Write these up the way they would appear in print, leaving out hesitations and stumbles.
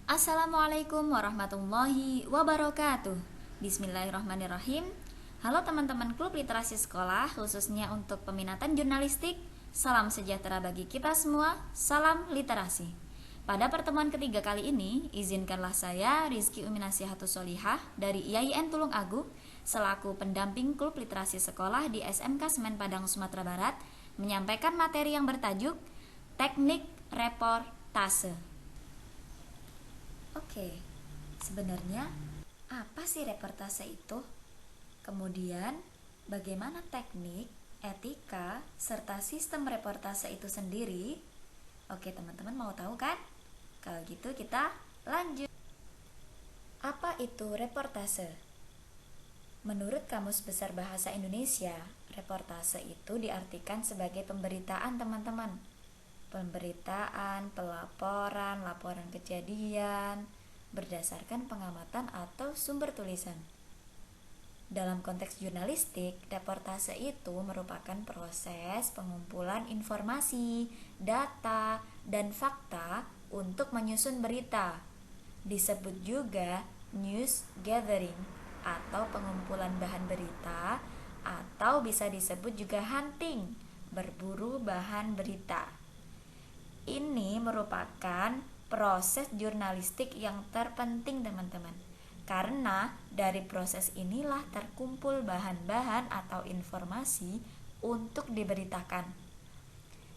Assalamualaikum warahmatullahi wabarakatuh. Bismillahirrahmanirrahim. Halo teman-teman klub literasi sekolah, khususnya untuk peminatan jurnalistik. Salam sejahtera bagi kita semua. Salam literasi. Pada pertemuan ketiga kali ini, izinkanlah saya Rizky Uminasihatus Solihah dari IAIN Tulung Agung selaku pendamping klub literasi sekolah di SMK Semen Padang, Sumatera Barat menyampaikan materi yang bertajuk Teknik Reportase. Oke, sebenarnya apa sih reportase itu? Kemudian, bagaimana teknik, etika, serta sistem reportase itu sendiri? Oke, teman-teman mau tahu kan? Kalau gitu kita lanjut. Apa itu reportase? Menurut Kamus Besar Bahasa Indonesia, reportase itu diartikan sebagai pemberitaan teman-teman. Pemberitaan, pelaporan, laporan kejadian berdasarkan pengamatan atau sumber tulisan. Dalam konteks jurnalistik, reportase itu merupakan proses pengumpulan informasi, data, dan fakta untuk menyusun berita. Disebut juga news gathering atau pengumpulan bahan berita, atau bisa disebut juga hunting, berburu bahan berita. Ini merupakan proses jurnalistik yang terpenting teman-teman, karena dari proses inilah terkumpul bahan-bahan atau informasi untuk diberitakan.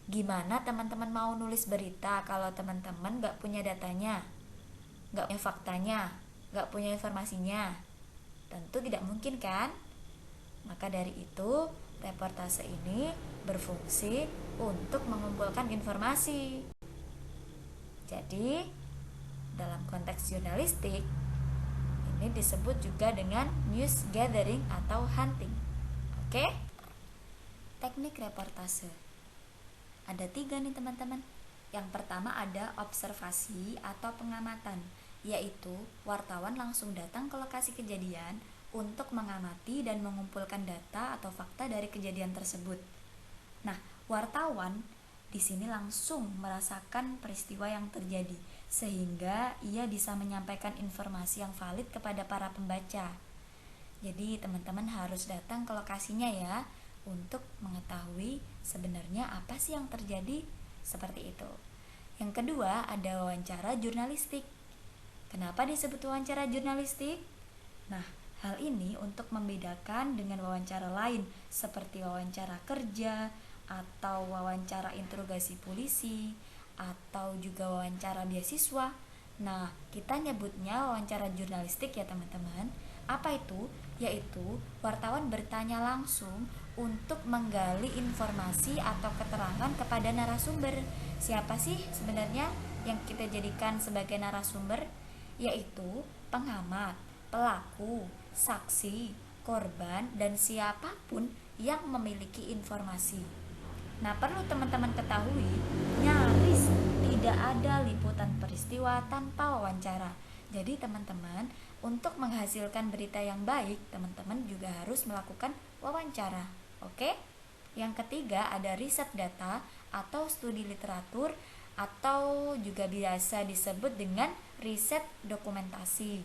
Gimana teman-teman mau nulis berita kalau teman-teman gak punya datanya, gak punya faktanya, gak punya informasinya? Tentu tidak mungkin kan? Maka dari itu, reportase ini berfungsi untuk mengumpulkan informasi. Jadi, dalam konteks jurnalistik, ini disebut juga dengan news gathering atau hunting. Oke? Teknik reportase. Ada 3 nih teman-teman. Yang pertama ada observasi atau pengamatan, yaitu wartawan langsung datang ke lokasi kejadian untuk mengamati dan mengumpulkan data atau fakta dari kejadian tersebut. Nah, wartawan di sini langsung merasakan peristiwa yang terjadi, sehingga ia bisa menyampaikan informasi yang valid kepada para pembaca. Jadi, teman-teman harus datang ke lokasinya ya, untuk mengetahui sebenarnya apa sih yang terjadi, seperti itu. Yang kedua, ada wawancara jurnalistik. Kenapa disebut wawancara jurnalistik? Nah, hal ini untuk membedakan dengan wawancara lain seperti wawancara kerja atau wawancara interogasi polisi atau juga wawancara beasiswa. Nah, kita nyebutnya wawancara jurnalistik ya teman-teman. Apa itu? Yaitu wartawan bertanya langsung untuk menggali informasi atau keterangan kepada narasumber. Siapa sih sebenarnya yang kita jadikan sebagai narasumber? Yaitu pengamat, pelaku, saksi, korban, dan siapapun yang memiliki informasi. Nah, perlu teman-teman ketahui, nyaris tidak ada liputan peristiwa tanpa wawancara. Jadi teman-teman, untuk menghasilkan berita yang baik, teman-teman juga harus melakukan wawancara. Oke? Yang ketiga ada riset data atau studi literatur, atau juga biasa disebut dengan riset dokumentasi,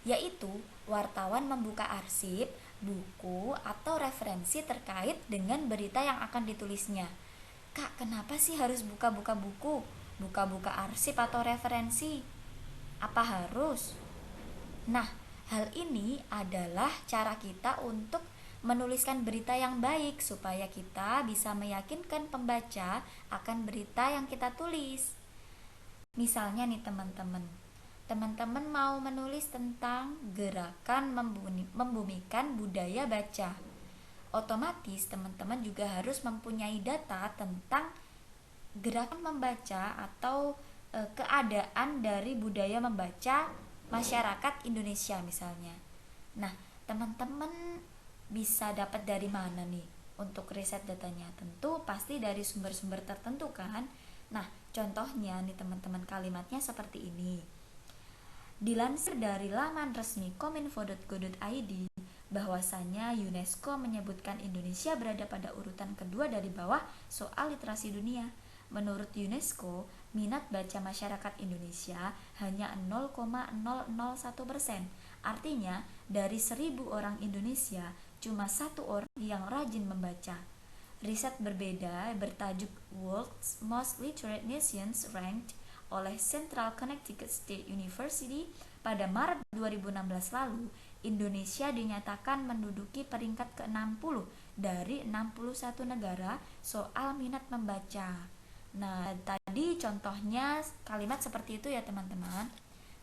yaitu wartawan membuka arsip, buku, atau referensi terkait dengan berita yang akan ditulisnya. Kak, kenapa sih harus buka-buka buku, buka-buka arsip atau referensi? Apa harus? Nah, hal ini adalah cara kita untuk menuliskan berita yang baik supaya kita bisa meyakinkan pembaca akan berita yang kita tulis. Misalnya nih teman-teman mau menulis tentang gerakan membumikan budaya baca. Otomatis teman-teman juga harus mempunyai data tentang gerakan membaca atau keadaan dari budaya membaca masyarakat Indonesia misalnya. Nah, teman-teman bisa dapat dari mana nih untuk riset datanya? Tentu pasti dari sumber-sumber tertentu kan. Nah, contohnya nih teman-teman, kalimatnya seperti ini. Dilansir dari laman resmi kominfo.go.id, bahwasanya UNESCO menyebutkan Indonesia berada pada urutan kedua dari bawah soal literasi dunia. menurut UNESCO, minat baca masyarakat Indonesia hanya 0,001%. Artinya, dari 1.000 orang Indonesia, cuma 1 orang yang rajin membaca. Riset berbeda bertajuk World's Most Literate Nations Ranked oleh Central Connecticut State University pada Maret 2016 lalu, Indonesia dinyatakan menduduki peringkat ke-60 dari 61 negara soal minat membaca. Nah, tadi contohnya kalimat seperti itu ya teman-teman.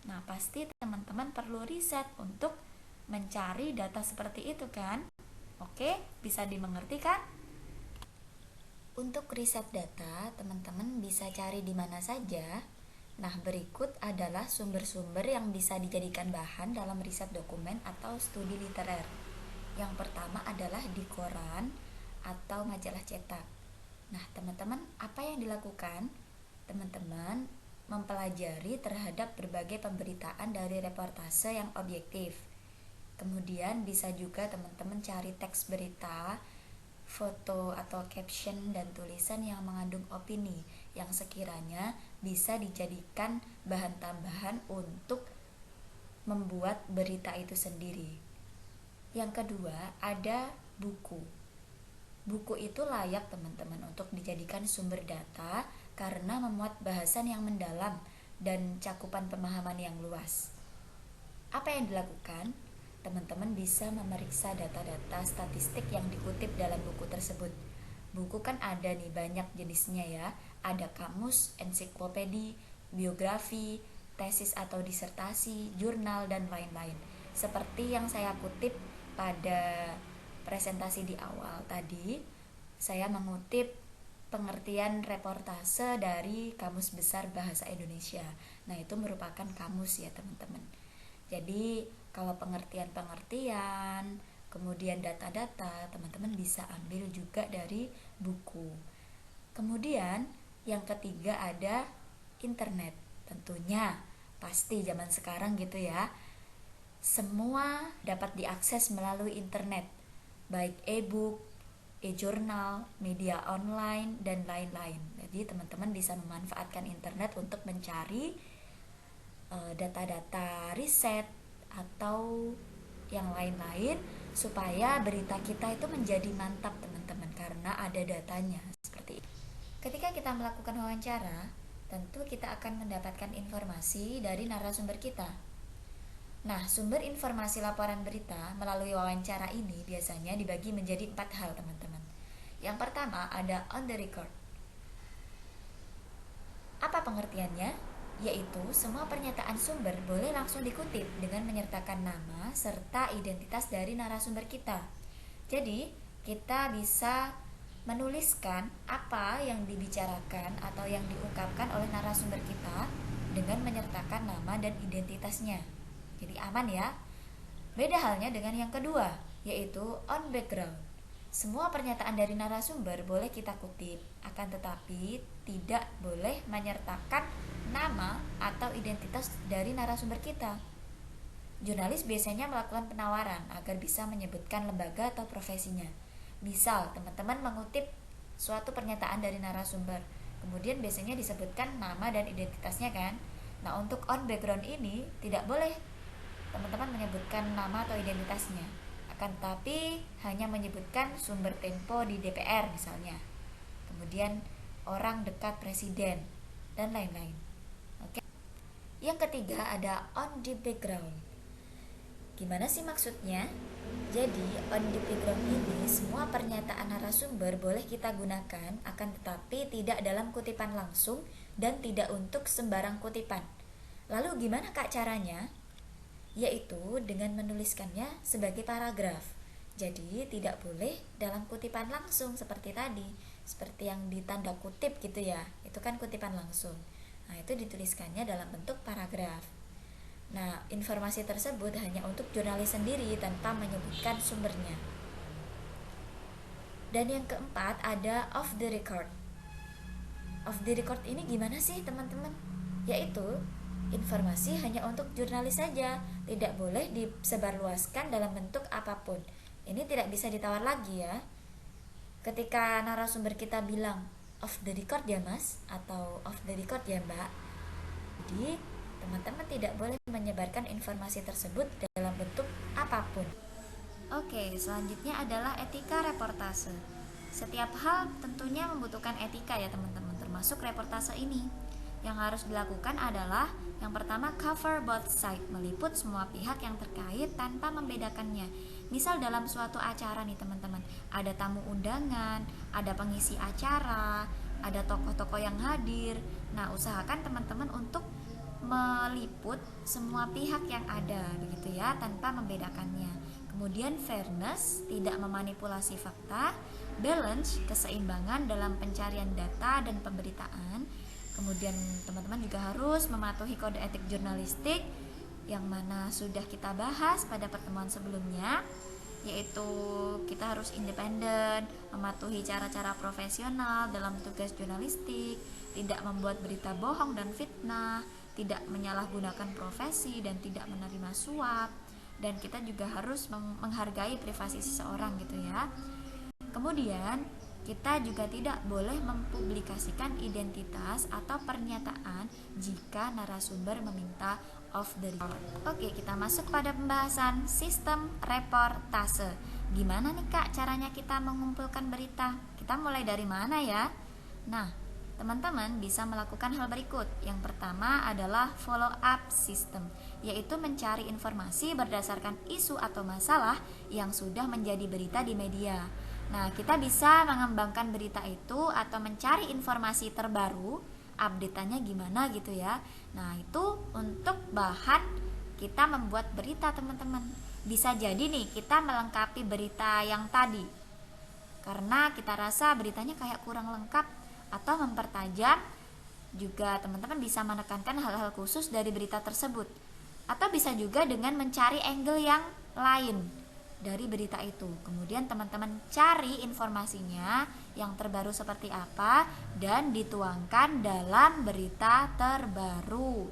Nah, pasti teman-teman perlu riset untuk mencari data seperti itu kan? Oke, bisa dimengerti kan? Untuk riset data, teman-teman bisa cari di mana saja. Nah, berikut adalah sumber-sumber yang bisa dijadikan bahan dalam riset dokumen atau studi literer. Yang pertama adalah di koran atau majalah cetak. Nah, teman-teman, apa yang dilakukan? Teman-teman mempelajari terhadap berbagai pemberitaan dari reportase yang objektif. Kemudian bisa juga teman-teman cari teks berita, foto atau caption dan tulisan yang mengandung opini yang sekiranya bisa dijadikan bahan tambahan untuk membuat berita itu sendiri. Yang kedua, ada buku. Buku itu layak teman-teman untuk dijadikan sumber data karena memuat bahasan yang mendalam dan cakupan pemahaman yang luas. Apa yang dilakukan? Teman-teman bisa memeriksa data-data statistik yang dikutip dalam buku tersebut. Buku kan ada nih banyak jenisnya ya. Ada kamus, ensiklopedi, biografi, tesis atau disertasi, jurnal, dan lain-lain. Seperti yang saya kutip pada presentasi di awal tadi, saya mengutip pengertian reportase dari Kamus Besar Bahasa Indonesia. Nah, itu merupakan kamus ya teman-teman. Jadi kalau pengertian-pengertian, kemudian data-data, teman-teman bisa ambil juga dari buku. Kemudian yang ketiga ada internet. Tentunya pasti zaman sekarang gitu ya, semua dapat diakses melalui internet, baik e-book, e-jurnal, media online, dan lain-lain. Jadi teman-teman bisa memanfaatkan internet untuk mencari data-data riset atau yang lain-lain supaya berita kita itu menjadi mantap teman-teman karena ada datanya seperti itu. Ketika kita melakukan wawancara, tentu kita akan mendapatkan informasi dari narasumber kita. Nah, sumber informasi laporan berita melalui wawancara ini biasanya dibagi menjadi 4 hal teman-teman. Yang pertama ada on the record. Apa pengertiannya? Yaitu semua pernyataan sumber boleh langsung dikutip dengan menyertakan nama serta identitas dari narasumber kita. Jadi, kita bisa menuliskan apa yang dibicarakan atau yang diungkapkan oleh narasumber kita dengan menyertakan nama dan identitasnya. Jadi aman ya. Beda halnya dengan yang kedua, yaitu on background. Semua pernyataan dari narasumber boleh kita kutip, akan tetapi tidak boleh menyertakan nama atau identitas dari narasumber kita. Jurnalis biasanya melakukan penawaran agar bisa menyebutkan lembaga atau profesinya. Misal, teman-teman mengutip suatu pernyataan dari narasumber, kemudian biasanya disebutkan nama dan identitasnya kan. Nah, untuk on background ini tidak boleh teman-teman menyebutkan nama atau identitasnya, akan tetapi hanya menyebutkan sumber Tempo di DPR misalnya, kemudian orang dekat presiden, dan lain-lain. Oke. Yang ketiga ada on the background. Gimana sih maksudnya? Jadi on the background ini semua pernyataan narasumber boleh kita gunakan, akan tetapi tidak dalam kutipan langsung dan tidak untuk sembarang kutipan. Lalu gimana kak caranya? Yaitu dengan menuliskannya sebagai paragraf. Jadi tidak boleh dalam kutipan langsung seperti tadi, seperti yang ditanda kutip gitu ya, itu kan kutipan langsung. Nah, itu dituliskannya dalam bentuk paragraf. Nah, informasi tersebut hanya untuk jurnalis sendiri tanpa menyebutkan sumbernya. Dan yang keempat ada off the record. Off the record ini gimana sih teman-teman? Yaitu informasi hanya untuk jurnalis saja, tidak boleh disebarluaskan dalam bentuk apapun. Ini tidak bisa ditawar lagi ya. Ketika narasumber kita bilang off the record ya Mas, atau off the record ya Mbak. Jadi teman-teman tidak boleh menyebarkan informasi tersebut dalam bentuk apapun. Oke, selanjutnya adalah etika reportase. Setiap hal tentunya membutuhkan etika ya teman-teman, termasuk reportase ini. Yang harus dilakukan adalah yang pertama, cover both side, meliput semua pihak yang terkait tanpa membedakannya. Misal dalam suatu acara nih teman-teman, ada tamu undangan, ada pengisi acara, ada tokoh-tokoh yang hadir. Nah, usahakan teman-teman untuk meliput semua pihak yang ada begitu ya, tanpa membedakannya. Kemudian fairness, tidak memanipulasi fakta. Balance, keseimbangan dalam pencarian data dan pemberitaan. Kemudian teman-teman juga harus mematuhi kode etik jurnalistik yang mana sudah kita bahas pada pertemuan sebelumnya, yaitu kita harus independen, mematuhi cara-cara profesional dalam tugas jurnalistik, tidak membuat berita bohong dan fitnah, tidak menyalahgunakan profesi dan tidak menerima suap, dan kita juga harus menghargai privasi seseorang gitu ya. Kemudian kita juga tidak boleh mempublikasikan identitas atau pernyataan jika narasumber meminta off the record. Oke, kita masuk pada pembahasan sistem reportase. Gimana nih Kak caranya kita mengumpulkan berita? Kita mulai dari mana ya? Nah, teman-teman bisa melakukan hal berikut. Yang pertama adalah follow up system, yaitu mencari informasi berdasarkan isu atau masalah yang sudah menjadi berita di media. Nah, kita bisa mengembangkan berita itu atau mencari informasi terbaru, update-nya gimana gitu ya. Nah, itu untuk bahan kita membuat berita teman-teman. Bisa jadi nih kita melengkapi berita yang tadi, karena kita rasa beritanya kayak kurang lengkap, atau mempertajam. Juga teman-teman bisa menekankan hal-hal khusus dari berita tersebut, atau bisa juga dengan mencari angle yang lain dari berita itu. Kemudian teman-teman cari informasinya yang terbaru seperti apa dan dituangkan dalam berita terbaru.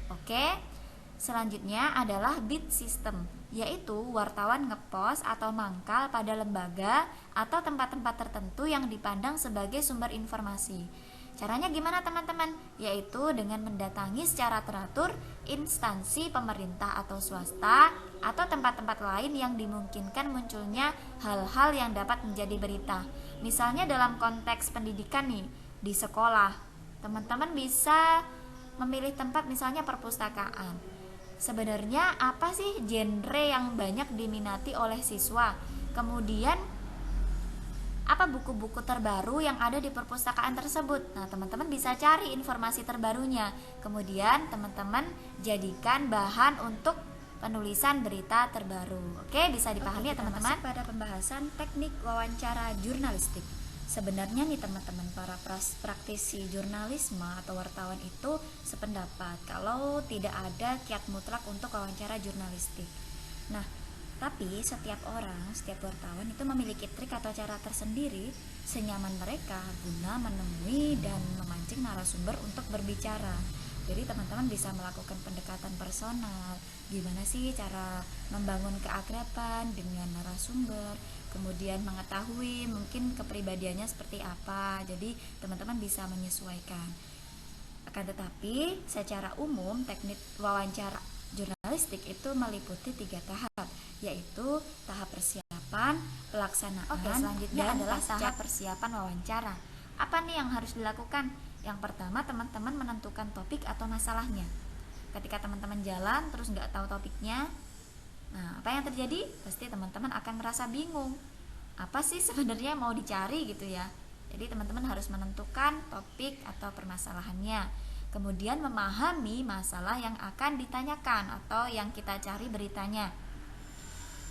Oke. Selanjutnya adalah beat system, yaitu wartawan ngepost atau mangkal pada lembaga atau tempat-tempat tertentu yang dipandang sebagai sumber informasi. Caranya gimana teman-teman? Yaitu dengan mendatangi secara teratur instansi pemerintah atau swasta atau tempat-tempat lain yang dimungkinkan munculnya hal-hal yang dapat menjadi berita. Misalnya dalam konteks pendidikan nih, di sekolah, teman-teman bisa memilih tempat misalnya perpustakaan. Sebenarnya apa sih genre yang banyak diminati oleh siswa? Kemudian apa buku-buku terbaru yang ada di perpustakaan tersebut? Nah, teman-teman bisa cari informasi terbarunya. Kemudian teman-teman jadikan bahan untuk penulisan berita terbaru. Oke, bisa dipahami ya teman-teman? Pada pembahasan teknik wawancara jurnalistik. Sebenarnya nih teman-teman, para praktisi jurnalisme atau wartawan itu sependapat kalau tidak ada kiat mutlak untuk wawancara jurnalistik. Nah, tapi setiap orang, setiap wartawan itu memiliki trik atau cara tersendiri senyaman mereka guna menemui dan memancing narasumber untuk berbicara. Jadi teman-teman bisa melakukan pendekatan personal, gimana sih cara membangun keakraban dengan narasumber, kemudian mengetahui mungkin kepribadiannya seperti apa. Jadi teman-teman bisa menyesuaikan. Akan tetapi secara umum teknik wawancara jurnalistik itu meliputi 3 tahap, yaitu tahap persiapan, pelaksanaan, selanjutnya adalah tahap persiapan wawancara. Apa nih yang harus dilakukan? Yang pertama, teman-teman menentukan topik atau masalahnya. Ketika teman-teman jalan terus nggak tahu topiknya, nah apa yang terjadi? Pasti teman-teman akan merasa bingung. Apa sih sebenarnya mau dicari gitu ya? Jadi teman-teman harus menentukan topik atau permasalahannya. Kemudian memahami masalah yang akan ditanyakan atau yang kita cari beritanya.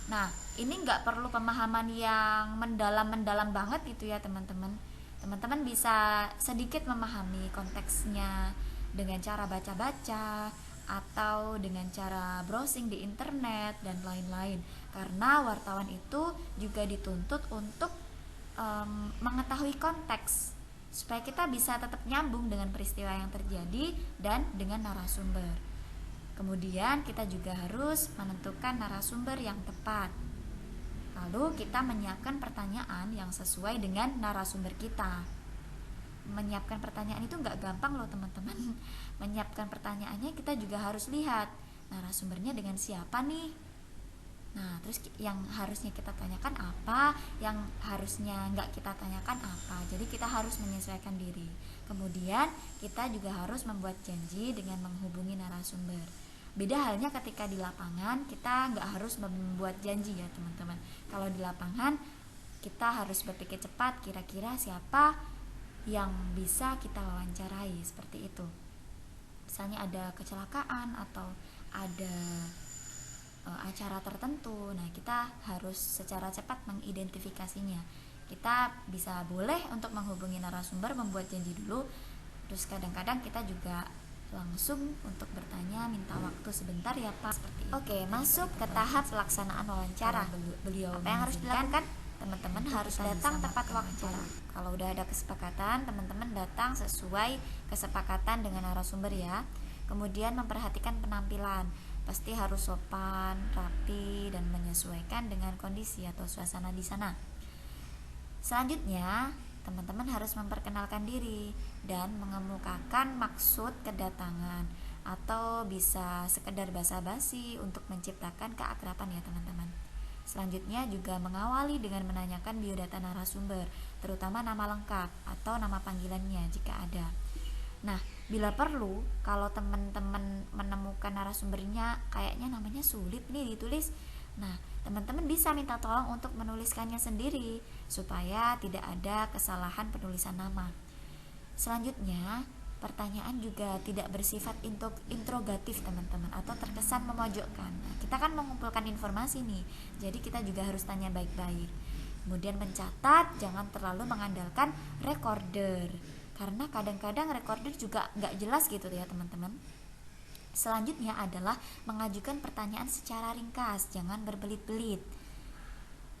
Nah, ini nggak perlu pemahaman yang mendalam-mendalam banget gitu ya teman-teman. Teman-teman bisa sedikit memahami konteksnya dengan cara baca-baca atau dengan cara browsing di internet dan lain-lain. Karena wartawan itu juga dituntut untuk mengetahui konteks supaya kita bisa tetap nyambung dengan peristiwa yang terjadi dan dengan narasumber. Kemudian kita juga harus menentukan narasumber yang tepat. Lalu kita menyiapkan pertanyaan yang sesuai dengan narasumber kita. menyiapkan pertanyaan itu nggak gampang loh teman-teman. Menyiapkan pertanyaannya kita juga harus lihat narasumbernya dengan siapa nih. Nah, terus yang harusnya kita tanyakan apa, yang harusnya nggak kita tanyakan apa. Jadi kita harus menyesuaikan diri. Kemudian kita juga harus membuat janji dengan menghubungi narasumber. Beda halnya ketika di lapangan, kita nggak harus membuat janji ya teman-teman. Kalau di lapangan, kita harus berpikir cepat, kira-kira siapa yang bisa kita wawancarai, seperti itu. Misalnya ada kecelakaan atau ada acara tertentu, nah kita harus secara cepat mengidentifikasinya. Kita bisa boleh untuk menghubungi narasumber, membuat janji dulu, terus kadang-kadang kita juga langsung untuk bertanya, minta waktu sebentar ya Pak, seperti itu. Oke, masuk ke tahap pelaksanaan wawancara. Beliau apa yang harus dilakukan? Teman-teman harus datang tepat waktu. Kalau udah ada kesepakatan, teman-teman datang sesuai kesepakatan dengan narasumber ya. Kemudian memperhatikan penampilan, pasti harus sopan, rapi, dan menyesuaikan dengan kondisi atau suasana di sana. Selanjutnya, teman-teman harus memperkenalkan diri dan mengemukakan maksud kedatangan, atau bisa sekedar basa-basi untuk menciptakan keakraban ya teman-teman. Selanjutnya juga mengawali dengan menanyakan biodata narasumber, terutama nama lengkap atau nama panggilannya jika ada. Nah, bila perlu, kalau teman-teman menemukan narasumbernya kayaknya namanya sulit nih ditulis, nah teman-teman bisa minta tolong untuk menuliskannya sendiri supaya tidak ada kesalahan penulisan nama. Selanjutnya, pertanyaan juga tidak bersifat interrogatif teman-teman, atau terkesan memojokkan. Nah, kita kan mengumpulkan informasi nih, jadi kita juga harus tanya baik-baik. Kemudian mencatat, jangan terlalu mengandalkan recorder, karena kadang-kadang recorder juga nggak jelas gitu ya teman-teman. Selanjutnya adalah mengajukan pertanyaan secara ringkas, jangan berbelit-belit.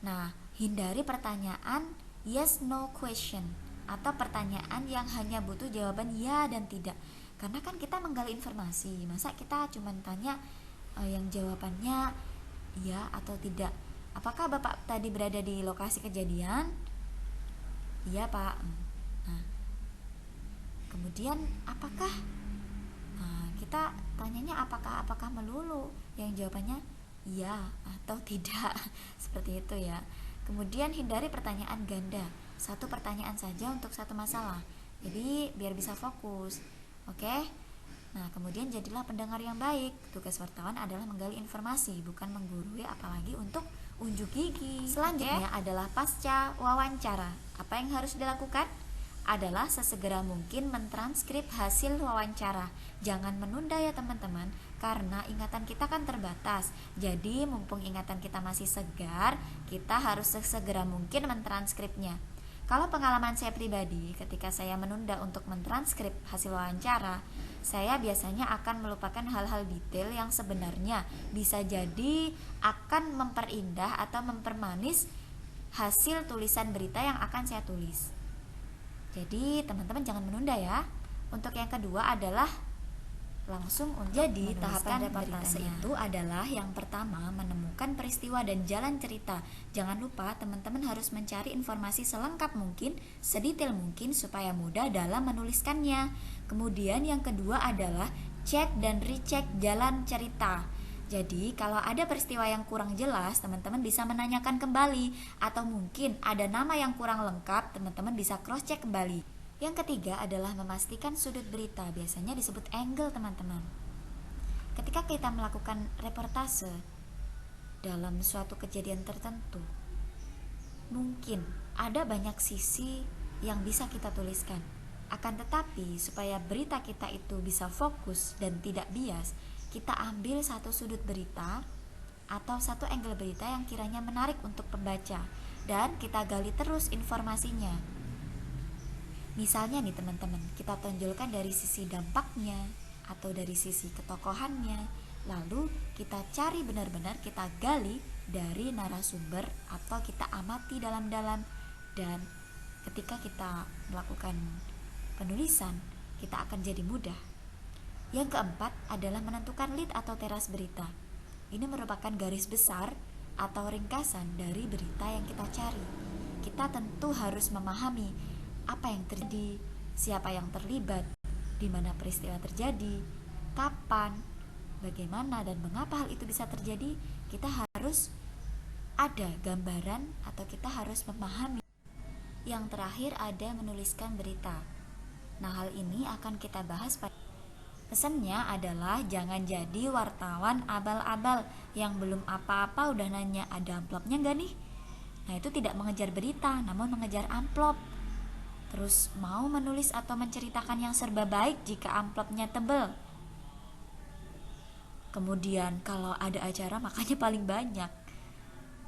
Nah, hindari pertanyaan yes no question, atau pertanyaan yang hanya butuh jawaban ya dan tidak. Karena kan kita menggali informasi, masa kita cuma tanya yang jawabannya ya atau tidak. Apakah Bapak tadi berada di lokasi kejadian? Iya Pak. Nah, kemudian apakah? Nah, kita tanyanya apakah melulu, yang jawabannya iya atau tidak. Seperti itu ya. Kemudian hindari pertanyaan ganda, satu pertanyaan saja untuk satu masalah, jadi biar bisa fokus. Oke. Nah, kemudian jadilah pendengar yang baik. Tugas wartawan adalah menggali informasi, bukan menggurui, apalagi untuk unjuk gigi. Selanjutnya adalah pasca wawancara. Apa yang harus dilakukan? Adalah sesegera mungkin mentranskrip hasil wawancara. Jangan menunda ya teman-teman, karena ingatan kita kan terbatas. Jadi mumpung ingatan kita masih segar, kita harus sesegera mungkin mentranskripnya. Kalau pengalaman saya pribadi, ketika saya menunda untuk mentranskrip hasil wawancara, saya biasanya akan melupakan hal-hal detail yang sebenarnya bisa jadi akan memperindah atau mempermanis hasil tulisan berita yang akan saya tulis. Jadi teman-teman jangan menunda ya. Untuk yang kedua adalah langsung untuk jadi tahapan reportase itu adalah yang pertama menemukan peristiwa dan jalan cerita. Jangan lupa teman-teman harus mencari informasi selengkap mungkin, sedetail mungkin supaya mudah dalam menuliskannya. Kemudian yang kedua adalah cek dan recheck jalan cerita. Jadi kalau ada peristiwa yang kurang jelas, teman-teman bisa menanyakan kembali, atau mungkin ada nama yang kurang lengkap, teman-teman bisa cross check kembali. Yang ketiga adalah memastikan sudut berita, biasanya disebut angle teman-teman. Ketika kita melakukan reportase dalam suatu kejadian tertentu, mungkin ada banyak sisi yang bisa kita tuliskan. Akan tetapi supaya berita kita itu bisa fokus dan tidak bias, kita ambil satu sudut berita atau satu angle berita yang kiranya menarik untuk pembaca, dan kita gali terus informasinya. Misalnya nih teman-teman, kita tonjolkan dari sisi dampaknya atau dari sisi ketokohannya, lalu kita cari benar-benar, kita gali dari narasumber atau kita amati dalam-dalam, dan ketika kita melakukan penulisan, kita akan jadi mudah. Yang keempat adalah menentukan lead atau teras berita. Ini merupakan garis besar atau ringkasan dari berita yang kita cari. Kita tentu harus memahami apa yang terjadi, siapa yang terlibat, di mana peristiwa terjadi, kapan, bagaimana dan mengapa hal itu bisa terjadi, kita harus ada gambaran atau kita harus memahami. Yang terakhir ada menuliskan berita. Nah, hal ini akan kita bahas pada pesannya adalah jangan jadi wartawan abal-abal yang belum apa-apa udah nanya ada amplopnya nggak nih? Nah, itu tidak mengejar berita, namun mengejar amplop. Terus mau menulis atau menceritakan yang serba baik jika amplopnya tebel. Kemudian kalau ada acara makanya paling banyak.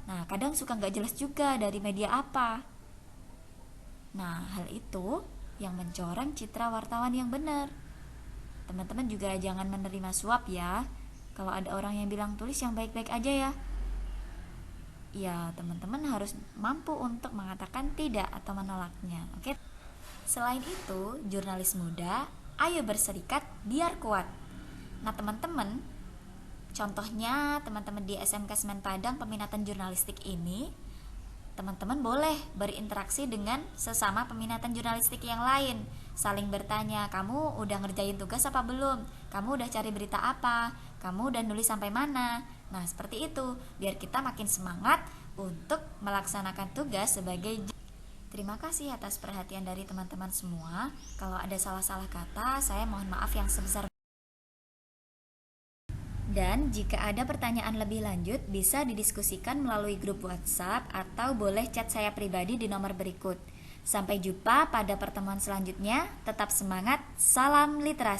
Nah, kadang suka nggak jelas juga dari media apa. Nah, hal itu yang mencoreng citra wartawan yang benar. Teman-teman juga jangan menerima suap ya. Kalau ada orang yang bilang tulis yang baik-baik aja ya. Ya, teman-teman harus mampu untuk mengatakan tidak atau menolaknya. Oke. Selain itu, jurnalis muda, ayo berserikat biar kuat. Nah, teman-teman, contohnya teman-teman di SMK Semen Padang peminatan jurnalistik ini, teman-teman boleh berinteraksi dengan sesama peminatan jurnalistik yang lain, saling bertanya, kamu udah ngerjain tugas apa belum? Kamu udah cari berita apa? Kamu udah nulis sampai mana? Nah, seperti itu, biar kita makin semangat untuk melaksanakan tugas sebagai. Terima kasih atas perhatian dari teman-teman semua. Kalau ada salah-salah kata, saya mohon maaf yang sebesar. Dan jika ada pertanyaan lebih lanjut, bisa didiskusikan melalui grup WhatsApp atau boleh chat saya pribadi di nomor berikut. Sampai jumpa pada pertemuan selanjutnya. Tetap semangat, salam literasi.